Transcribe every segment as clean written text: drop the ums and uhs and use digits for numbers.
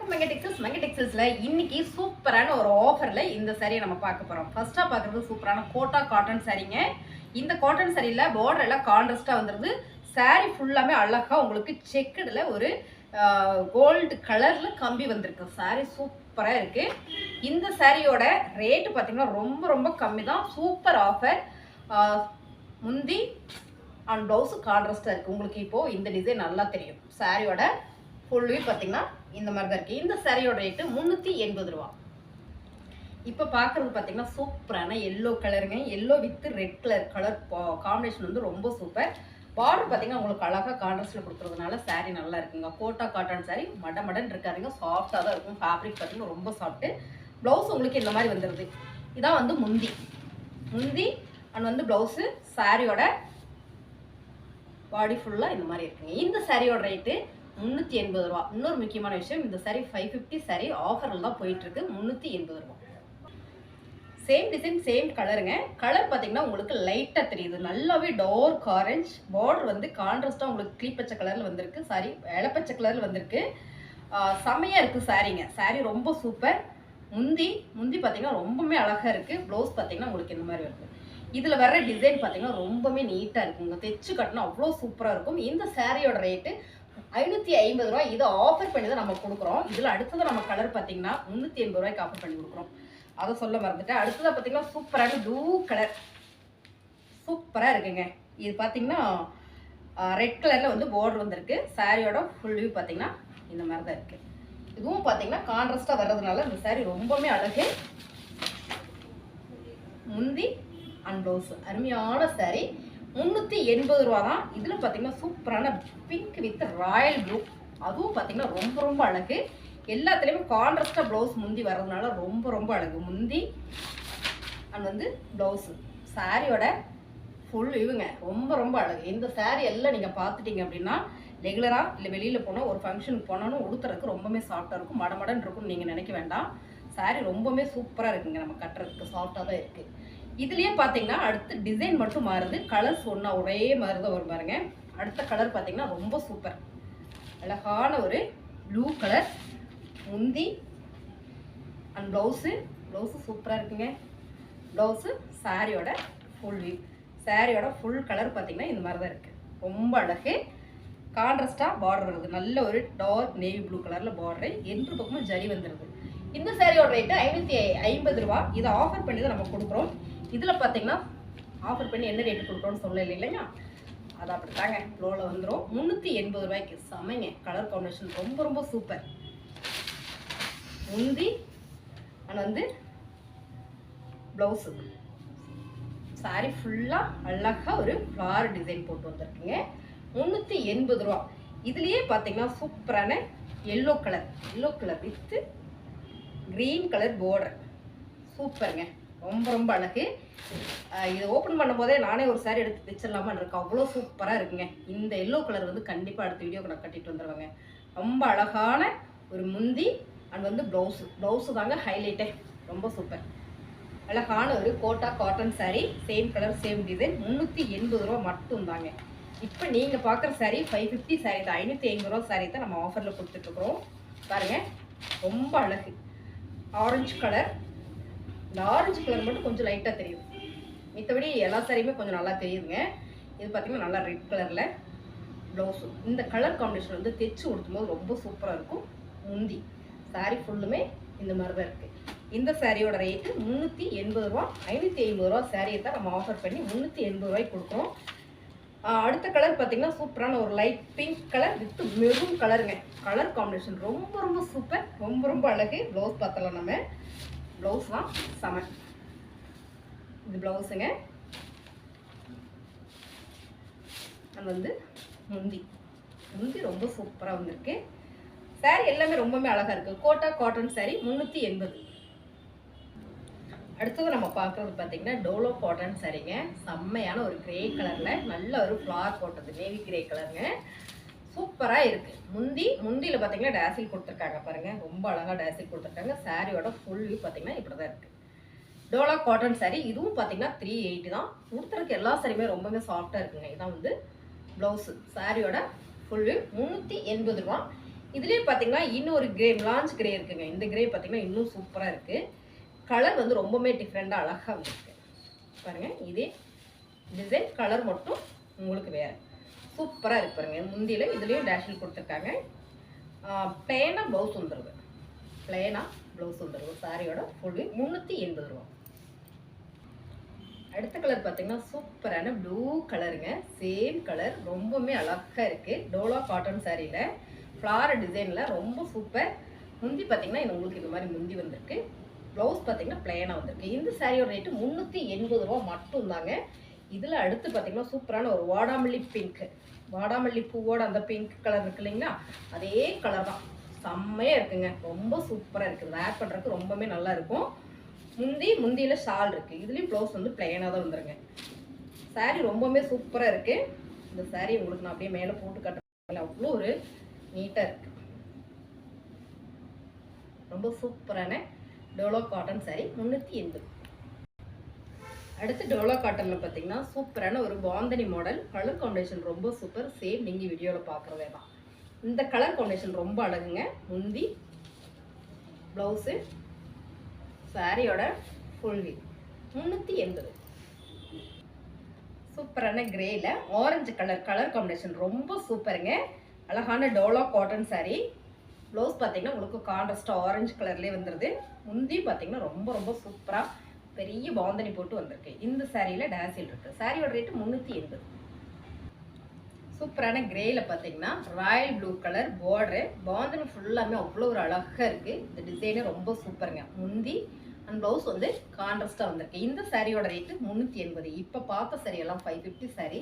வணக்கம் மங்க டெக்ஸ்டைல்ஸ்ல இன்னைக்கு சூப்பரான ஒரு ஆஃபர்ல இந்த சாரியை நம்ம பார்க்க போறோம். ஃபர்ஸ்டா பார்க்கறது சூப்பரான கோட்டா காட்டன் சாரீங்க. இந்த காட்டன் சாரியில பார்டர் எல்லாம் கான்ட்ராஸ்டா வந்துருது. சாரி ஃபுல்லாமே அழகா உங்களுக்கு செக்குடுல ஒரு கோல்டு கலர்ல கம்பி வந்திருக்கு. சாரி சூப்பரா இருக்கு. இந்த சாரியோட ரேட் பார்த்தீங்கன்னா ரொம்ப ரொம்ப கம்மி தான். Super offer. முந்தி அண்ட் ப்ளவுஸு கான்ட்ராஸ்டாக இருக்குது. உங்களுக்கு இப்போது இந்த டிசைன் நல்லா தெரியும். சாரியோட ஃபுல் வியூ பார்த்தீங்கன்னா இந்த மாதிரி தான் இருக்குது. இந்த சாரியோட ரேட்டு 380 ரூபா. இப்போ பார்க்குறது பார்த்தீங்கன்னா சூப்பரான எல்லோ கலருங்க. Yellow with red colour combination வந்து ரொம்ப சூப்பர். பார்டர் பார்த்தீங்கன்னா உங்களுக்கு அழகாக கான்ட்ராஸ்டில் கொடுக்குறதுனால சாரீ நல்லா இருக்குங்க. கோட்டா காட்டன் சாரீ மடன் இருக்காதுங்க, சாஃப்டாக தான் இருக்கும். ஃபேப்ரிக் பார்த்தீங்கன்னா ரொம்ப சாஃப்ட்டு. ப்ளவுஸ் உங்களுக்கு இந்த மாதிரி வந்துடுது. இதான் வந்து முந்தி அண்ட் வந்து ப்ளவுஸு சாரியோட பாடி ஃபுல்லாக இந்த மாதிரி இருக்குங்க. இந்த சாரியோட ரேட்டு 380 ரூபா. இன்னொரு முக்கியமான விஷயம், இந்த சாரி 550 சாரி ஆஃபரில் தான் போயிட்டுருக்கு. 380 ரூபா. சேம் டிசைன் சேம் கலருங்க. கலர் பார்த்தீங்கன்னா உங்களுக்கு லைட்டாக தெரியுது, நல்லாவே டார்க் ஆரஞ்ச். பார்டர் வந்து கான்ட்ராஸ்டாக உங்களுக்கு கிளிப்பச்சை கலரில் வந்திருக்கு. சாரி இளப்பச்சை கலரில் வந்திருக்கு. செம்மையாக இருக்குது சாரீங்க. சாரி ரொம்ப சூப்பர். முந்தி பார்த்தீங்கன்னா ரொம்பவுமே அழகாக இருக்குது. ப்ளவுஸ் பார்த்தீங்கன்னா உங்களுக்கு இந்த மாதிரி வருது. இதில் வர்ற டிசைன் பார்த்தீங்கன்னா ரொம்பவே நீட்டாக இருக்குங்க. தைச்சு கட்டினா அவ்வளோ சூப்பராக இருக்கும். இந்த சாரியோட ரேட்டு 550 ரூபா. இதை ஆஃபர் பண்ணி தான் நம்ம கொடுக்குறோம். இதில் அடுத்தது நம்ம கலர் பார்த்தீங்கன்னா 380 ரூபாய்க்கு ஆஃபர் பண்ணி கொடுக்குறோம். அதை சொல்ல மறந்துட்டேன். அடுத்ததாக பார்த்தீங்கன்னா சூப்பரான ப்ளூ கலர் சூப்பராக இருக்குங்க. இது பார்த்தீங்கன்னா ரெட் கலரில் வந்து பார்டர் வந்திருக்கு. சாரியோட ஃபுல் வியூ பார்த்தீங்கன்னா இந்த மாதிரி தான் இருக்குது. இதுவும் பார்த்தீங்கன்னா கான்ட்ராஸ்டாக வர்றதுனால இந்த சாரி ரொம்பவுமே அழகு. முந்தி அண்ட் ப்ளவுஸ் அருமையான சாரி. 380 ரூபா தான். இதில் பார்த்தீங்கன்னா சூப்பரான பிங்க் வித் ராயல் ப்ளூ, அதுவும் பார்த்தீங்கன்னா ரொம்ப ரொம்ப அழகு. எல்லாத்துலேயுமே கான்ட்ராஸ்டாக ப்ளவுஸ் முந்தி வர்றதுனால ரொம்ப ரொம்ப அழகு. முந்தி அண்ட் வந்து ப்ளவுஸு சாரியோட ஃபுல் இவங்க ரொம்ப ரொம்ப அழகு. இந்த சாரி எல்லாம் நீங்கள் பார்த்துட்டீங்க அப்படின்னா ரெகுலராக இல்லை வெளியில் போனால் ஒரு ஃபங்க்ஷனுக்கு போனாலும் உடுத்துறதுக்கு ரொம்பவே சாஃப்டாக இருக்கும். மடமடன் இருக்கும்னு நீங்கள் நினைக்க வேண்டாம். சாரி ரொம்பவே சூப்பராக இருக்குங்க. நம்ம கட்டுறதுக்கு சாஃப்டாக தான் இருக்குது. இதுலேயே பார்த்தீங்கன்னா அடுத்து டிசைன் மட்டும் மாறுது. கலர்ஸ் ஒன்றா ஒரே மாதிரி தான் வரும் பாருங்க. அடுத்த கலர் பார்த்தீங்கன்னா ரொம்ப சூப்பர் அழகான ஒரு ப்ளூ கலர். முந்தி அண்ட் ப்ளவுஸு சூப்பராக இருக்குங்க. ப்ளவுஸு சாரியோட ஃபுல் வியூ. சாரியோட ஃபுல் கலர் பார்த்தீங்கன்னா இந்த மாதிரி தான் இருக்குது. ரொம்ப அழகு. கான்ட்ராஸ்டாக பார்டர் வருது. நல்ல ஒரு டார்க் நேவி ப்ளூ கலரில் பார்டரு. என்று பக்கமும் ஜரி வந்துடுது. இந்த சாரியோட ரேட்டு 550 ரூபா. இதை ஆஃபர் பண்ணி தான் நம்ம கொடுக்குறோம். இதில் பார்த்தீங்கன்னா ஆஃபர் பண்ணி என்ன ரேட்டு கொடுக்குறோன்னு சொல்லலை இல்லைங்க, அது அப்படித்தாங்க ஃப்ளோவில் வந்துடும். 380 ரூபாய்க்கு செமைங்க. கலர் காம்பினேஷன் ரொம்ப ரொம்ப சூப்பர். முந்தி அண்ட் வந்து ப்ளவுஸு சாரி ஃபுல்லாக அழகாக ஒரு ஃப்ளார் டிசைன் போட்டு வந்திருக்குங்க. 380 ரூபா. இதுலேயே பார்த்தீங்கன்னா சூப்பரான yellow colour with green colour border சூப்பருங்க. ரொம்ப ரொம்ப அழகு. இதை ஓப்பன் பண்ணும் போதே நானே ஒரு சாரி எடுத்து தைச்சிடலாமான்னு இருக்கேன். அவ்வளோ சூப்பராக இருக்குங்க. இந்த எல்லோ கலர் வந்து கண்டிப்பாக அடுத்த வீடியோக்கு நான் கட்டிட்டு வந்துடுவேங்க. ரொம்ப அழகான ஒரு முந்தி அண்ட் வந்து ப்ளவுஸு தாங்க ஹைலைட்டே. ரொம்ப சூப்பர் அழகான ஒரு Kota cotton sari. Same colour same design. 380 ரூபா மட்டும்தாங்க. இப்போ நீங்கள் பார்க்குற சாரீ 550 சாரீ தான். 550 ரூபா சாரீ தான் நம்ம ஆஃபரில் கொடுத்துட்ருக்குறோம். பாருங்கள் ரொம்ப அழகு. Orange colour. இந்த ஆரஞ்சு கலர் மட்டும் கொஞ்சம் லைட்டாக தெரியுது. மற்றபடி எல்லா சாரியுமே கொஞ்சம் நல்லா தெரியுதுங்க. இது பார்த்திங்கன்னா நல்லா ரெட் கலரில் ப்ளவுஸு. இந்த கலர் காம்பினேஷன் வந்து தைச்சு கொடுக்கும்போது ரொம்ப சூப்பராக இருக்கும். முந்தி சாரி ஃபுல்லுமே இந்த மாதிரி தான் இருக்குது. இந்த சாரியோட ரேட்டு 380 ரூபா. 550 ரூபா சாரியை தான் நம்ம ஆஃபர் பண்ணி 380 ரூபாய்க்கு கொடுக்குறோம். அடுத்த கலர் பார்த்தீங்கன்னா சூப்பரான ஒரு light pink colour with maroon கலருங்க. கலர் காம்பினேஷன் ரொம்ப ரொம்ப சூப்பர். ரொம்ப ரொம்ப அழகு. ப்ளவுஸ் பார்த்தலாம். நம்ம ப்ளவுஸ் தான் செம. இது ப்ளவுஸுங்க. அது வந்து முந்தி ரொம்ப சூப்பராக வந்திருக்கு. சாரி எல்லாமே ரொம்பவே அழகாக இருக்குது. கோட்டா காட்டன் சாரி 380. அடுத்தது நம்ம பார்க்குறது பார்த்தீங்கன்னா டோலோ காட்டன் சாரிங்க. செம்மையான ஒரு கிரே கலரில் நல்ல ஒரு ஃப்ளார் போட்டது நேவி கிரே கலருங்க. சூப்பராக இருக்குது. முந்தியில் பார்த்தீங்கன்னா டேசில் கொடுத்துருக்காங்க பாருங்கள். ரொம்ப அழகாக டேசில் கொடுத்துருக்காங்க. சாரியோட ஃபுல் வியூ பார்த்தீங்கன்னா இப்படி தான் இருக்குது. Dola cotton sorry. இதுவும் பார்த்தீங்கன்னா 380 தான். கொடுத்துருக்கு எல்லா சாரியுமே ரொம்பவே சாஃப்டாக இருக்குங்க. இதான் வந்து ப்ளவுஸு. சாரியோட ஃபுல் வியூ 380 ரூபா. இதுலேயே பார்த்தீங்கன்னா இன்னொரு கிரே லான்ச் கிரே இருக்குங்க. இந்த கிரே பார்த்தீங்கன்னா இன்னும் சூப்பராக இருக்குது. கலர் வந்து ரொம்பவுமே டிஃப்ரெண்ட்டாக அழகாக வந்துருக்கு பாருங்கள். இதே டிசைன் கலர் மட்டும் உங்களுக்கு வேறு சூப்பராக இருக்கு பாருங்க. முந்தியில் இதுலேயும் டேஷில் கொடுத்துருக்காங்க. பிளேனாக ப்ளவுஸ் வந்துடுது. பிளேனாக ப்ளவுஸ் வந்துடுது. சாரியோட ஃபுல்லு 380 ரூபா. அடுத்த கலர் பார்த்தீங்கன்னா சூப்பரான ப்ளூ கலருங்க. சேம் கலர் ரொம்பவுமே அழகாக இருக்குது. டோலா காட்டன் சாரியில் ஃப்ளார் டிசைனில் ரொம்ப சூப்பர். முந்தி பார்த்தீங்கன்னா இது உங்களுக்கு இது மாதிரி முந்தி வந்திருக்கு. ப்ளவுஸ் பார்த்தீங்கன்னா பிளேனாக வந்திருக்கு. இந்த சாரியோட ரேட்டு 380 ரூபா மட்டும்தாங்க. இதில் அடுத்து பார்த்தீங்கன்னா சூப்பரான ஒரு வாடாமல்லி பிங்க், வாடாமல்லி பூவோட அந்த பிங்க் கலர் இருக்கு இல்லைங்களா, அதே கலர் தான். செம்மையாக இருக்குங்க. ரொம்ப சூப்பராக இருக்குது. வேர் பண்ணுறதுக்கு ரொம்பவே நல்லா இருக்கும். முந்தியில் ஷால் இருக்குது. இதுலேயும் ப்ளவுஸ் வந்து பிளேனாக தான் வந்துருங்க. சாரீ ரொம்பவுமே சூப்பராக இருக்குது. இந்த சாரீ உங்களுக்கு நான் அப்படியே மேலே போட்டு காட்டுறேன். அவ்வளோ ஒரு நீட்டாக இருக்குது. ரொம்ப சூப்பரான டோலோ காட்டன் சாரீ 380. அடுத்து டோலோ காட்டனில் பார்த்தீங்கன்னா சூப்பரான ஒரு பாந்தனி மாடல். கலர் காம்பினேஷன் ரொம்ப சூப்பர். சேம் நீங்கள் வீடியோவில் பார்க்குறதே தான். இந்த கலர் காம்பினேஷன் ரொம்ப அழகுங்க. முந்தி ப்ளவுஸு சாரியோட ஃபுல் வீ 380. சூப்பரான கிரேல ஆரஞ்சு கலர் காம்பினேஷன் ரொம்ப சூப்பருங்க. அழகான டோலா காட்டன் சாரீ. ப்ளவுஸ் பார்த்தீங்கன்னா உங்களுக்கு கான்ட்ராஸ்டாக ஆரஞ்சு கலர்லேயே வந்துடுது. முந்தி பார்த்தீங்கன்னா ரொம்ப ரொம்ப சூப்பராக பெரிய பாந்தனி போட்டு வந்திருக்கு. இந்த சாரியில் டேசில் இருக்குது. சாரியோட ரேட்டு 380. சூப்பரான கிரேல பார்த்தீங்கன்னா Royal blue colour border. Bandhani ஃபுல்லாமே அவ்வளோ ஒரு அழகாக இருக்குது. இந்த டிசைனே ரொம்ப சூப்பருங்க. முந்தி அண்ட் ப்ளவுஸ் வந்து கான்ட்ராஸ்டாக வந்திருக்கு. இந்த சாரியோட ரேட்டு 380. இப்போ பார்த்த சாரியெல்லாம் 550 சாரி.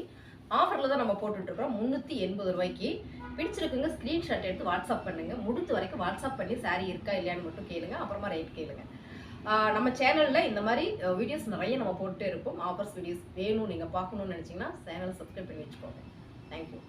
ஆஃபரில் தான் நம்ம போட்டுட்ருக்கோம் 380 ரூபாய்க்கு. பிடிச்சிருக்குங்க ஸ்க்ரீன்ஷாட் எடுத்து வாட்ஸ்அப் பண்ணுங்கள். முடிஞ்ச வரைக்கும் வாட்ஸ்அப் பண்ணி சாரி இருக்கா இல்லையான்னு மட்டும் கேளுங்க. அப்புறமா ரேட் கேளுங்க. நம்ம சேனலில் இந்த மாதிரி வீடியோஸ் நிறைய நம்ம போட்டு இருப்போம். ஆஃபர்ஸ் வீடியோஸ் வேணும் நீங்கள் பார்க்கணுன்னு நினச்சிங்கன்னா சேனலை சப்ஸ்கிரைப் பண்ணி வச்சுக்கோங்க. தேங்க்யூ.